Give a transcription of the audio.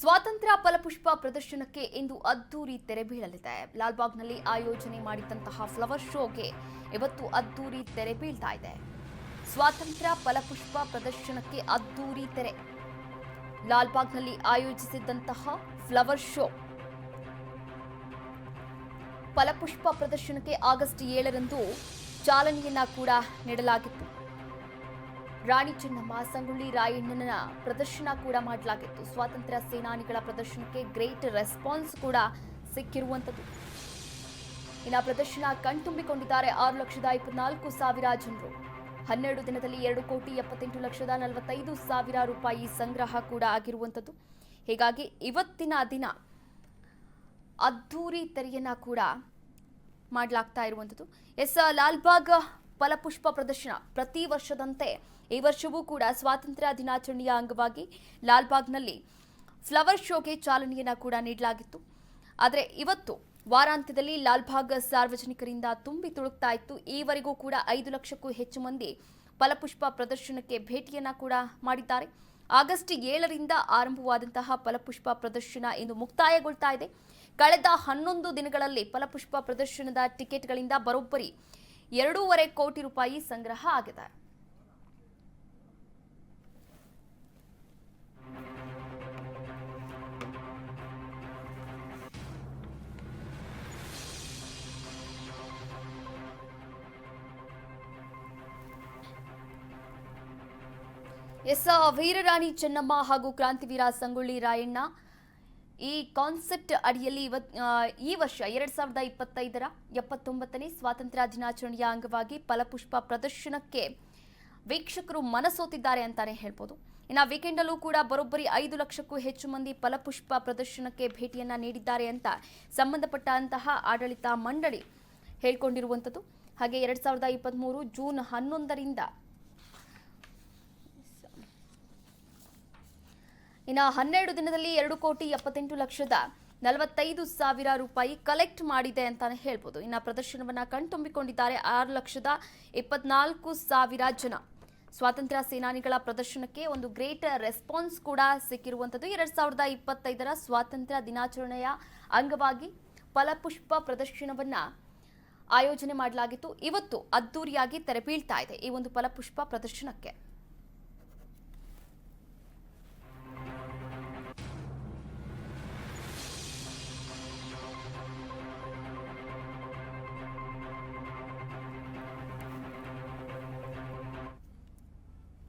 ಸ್ವಾತಂತ್ರ್ಯ ಫಲಪುಷ್ಪ ಪ್ರದರ್ಶನಕ್ಕೆ ಇಂದು ಅದ್ದೂರಿ ತೆರೆ ಬೀಳಲಿದೆ. ಲಾಲ್ಬಾಗ್ನಲ್ಲಿ ಆಯೋಜನೆ ಮಾಡಿದಂತಹ ಫ್ಲವರ್ ಶೋಗೆ ಇವತ್ತು ಅದ್ದೂರಿ ತೆರೆ ಬೀಳ್ತಾ ಇದೆ. ಸ್ವಾತಂತ್ರ್ಯ ಫಲಪುಷ್ಪ ಪ್ರದರ್ಶನಕ್ಕೆ ಅದ್ದೂರಿ ತೆರೆ. ಲಾಲ್ಬಾಗ್ನಲ್ಲಿ ಆಯೋಜಿಸಿದ್ದಂತಹ ಫ್ಲವರ್ ಶೋ ಫಲಪುಷ್ಪ ಪ್ರದರ್ಶನಕ್ಕೆ ಆಗಸ್ಟ್ 7ರಂದು ಚಾಲನೆಯನ್ನ ಕೂಡ ನೀಡಲಾಗಿತ್ತು. ರಾಣಿ ಚೆನ್ನಮ್ಮ, ಸಂಗೊಳ್ಳಿ ರಾಯಣ್ಣನ ಪ್ರದರ್ಶನ ಕೂಡ ಮಾಡಲಾಗಿತ್ತು. ಸ್ವಾತಂತ್ರ್ಯ ಸೇನಾನಿಗಳ ಪ್ರದರ್ಶನಕ್ಕೆ ಗ್ರೇಟ್ ರೆಸ್ಪಾನ್ಸ್ ಕೂಡ ಸಿಕ್ಕಿರುವಂಥದ್ದು. ಇನ್ನು ಪ್ರದರ್ಶನ ಕಣ್ತುಂಬಿಕೊಂಡಿದ್ದಾರೆ 6,24,000 ಜನರು. 12 ದಿನದಲ್ಲಿ 2,78,45,000 ರೂಪಾಯಿ ಸಂಗ್ರಹ ಕೂಡ ಆಗಿರುವಂಥದ್ದು. ಹೀಗಾಗಿ ಇವತ್ತಿನ ದಿನ ಅದ್ದೂರಿ ತೆರೆಯನ್ನ ಕೂಡ ಮಾಡಲಾಗ್ತಾ ಇರುವಂಥದ್ದು. ಲಾಲ್ಬಾಗ್ ಫಲಪುಷ್ಪ ಪ್ರದರ್ಶನ ಪ್ರತಿ ವರ್ಷದಂತೆ ಈ ವರ್ಷವೂ ಕೂಡ ಸ್ವಾತಂತ್ರ್ಯ ದಿನಾಚರಣೆಯ ಅಂಗವಾಗಿ ಲಾಲ್ಬಾಗ್ನಲ್ಲಿ ಫ್ಲವರ್ ಶೋಗೆ ಚಾಲನೆಯನ್ನ ಕೂಡ ನೀಡಲಾಗಿತ್ತು. ಆದರೆ ಇವತ್ತು ವಾರಾಂತ್ಯದಲ್ಲಿ ಲಾಲ್ಬಾಗ್ ಸಾರ್ವಜನಿಕರಿಂದ ತುಂಬಿ ತುಳುಕ್ತಾ ಇತ್ತು. ಈವರೆಗೂ ಕೂಡ 5 ಲಕ್ಷಕ್ಕೂ ಹೆಚ್ಚು ಮಂದಿ ಫಲಪುಷ್ಪ ಪ್ರದರ್ಶನಕ್ಕೆ ಭೇಟಿಯನ್ನ ಕೂಡ ಮಾಡಿದ್ದಾರೆ. ಆಗಸ್ಟ್ 7ರಿಂದ ಆರಂಭವಾದಂತಹ ಫಲಪುಷ್ಪ ಪ್ರದರ್ಶನ ಇಂದು ಮುಕ್ತಾಯಗೊಳ್ತಾ ಇದೆ. ಕಳೆದ 11 ದಿನಗಳಲ್ಲಿ ಫಲಪುಷ್ಪ ಪ್ರದರ್ಶನದ ಟಿಕೆಟ್ಗಳಿಂದ ಬರೋಬ್ಬರಿ 2.5 ಕೋಟಿ ರೂಪಾಯಿ ಸಂಗ್ರಹ ಆಗಿದೆ. ವೀರರಾಣಿ ಚೆನ್ನಮ್ಮ ಹಾಗೂ ಕ್ರಾಂತಿವೀರ ಸಂಗೊಳ್ಳಿ ರಾಯಣ್ಣ ಈ ಕಾನ್ಸೆಪ್ಟ್ ಅಡಿಯಲ್ಲಿ ಈ ವರ್ಷ 2025ರ 79ನೇ ಸ್ವಾತಂತ್ರ್ಯ ದಿನಾಚರಣೆಯ ಅಂಗವಾಗಿ ಫಲಪುಷ್ಪ ಪ್ರದರ್ಶನಕ್ಕೆ ವೀಕ್ಷಕರು ಮನಸೋತಿದ್ದಾರೆ ಅಂತಾನೆ ಹೇಳ್ಬೋದು. ಇನ್ನು ವೀಕೆಂಡ್ ಅಲ್ಲೂ ಕೂಡ ಬರೋಬ್ಬರಿ 5 ಲಕ್ಷಕ್ಕೂ ಹೆಚ್ಚು ಮಂದಿ ಫಲಪುಷ್ಪ ಪ್ರದರ್ಶನಕ್ಕೆ ಭೇಟಿಯನ್ನ ನೀಡಿದ್ದಾರೆ ಅಂತ ಸಂಬಂಧಪಟ್ಟಂತಹ ಆಡಳಿತ ಮಂಡಳಿ ಹೇಳ್ಕೊಂಡಿರುವಂಥದ್ದು. ಹಾಗೆ 2023 ಜೂನ್ 11ರಿಂದ ಇನ್ನು 12 ದಿನದಲ್ಲಿ 2,78,45,000 ರೂಪಾಯಿ ಕಲೆಕ್ಟ್ ಮಾಡಿದೆ ಅಂತಾನೆ ಹೇಳ್ಬೋದು. ಇನ್ನು ಪ್ರದರ್ಶನವನ್ನ ಕಣ್ತುಂಬಿಕೊಂಡಿದ್ದಾರೆ 6,24,000 ಜನ. ಸ್ವಾತಂತ್ರ್ಯ ಸೇನಾನಿಗಳ ಪ್ರದರ್ಶನಕ್ಕೆ ಒಂದು ಗ್ರೇಟ್ ರೆಸ್ಪಾನ್ಸ್ ಕೂಡ ಸಿಕ್ಕಿರುವಂಥದ್ದು. 2025ರ ಸ್ವಾತಂತ್ರ್ಯ ದಿನಾಚರಣೆಯ ಅಂಗವಾಗಿ ಫಲಪುಷ್ಪ ಪ್ರದರ್ಶನವನ್ನ ಆಯೋಜನೆ ಮಾಡಲಾಗಿತ್ತು. ಇವತ್ತು ಅದ್ದೂರಿಯಾಗಿ ತೆರೆ ಬೀಳ್ತಾ ಇದೆ ಈ ಒಂದು ಫಲಪುಷ್ಪ ಪ್ರದರ್ಶನಕ್ಕೆ.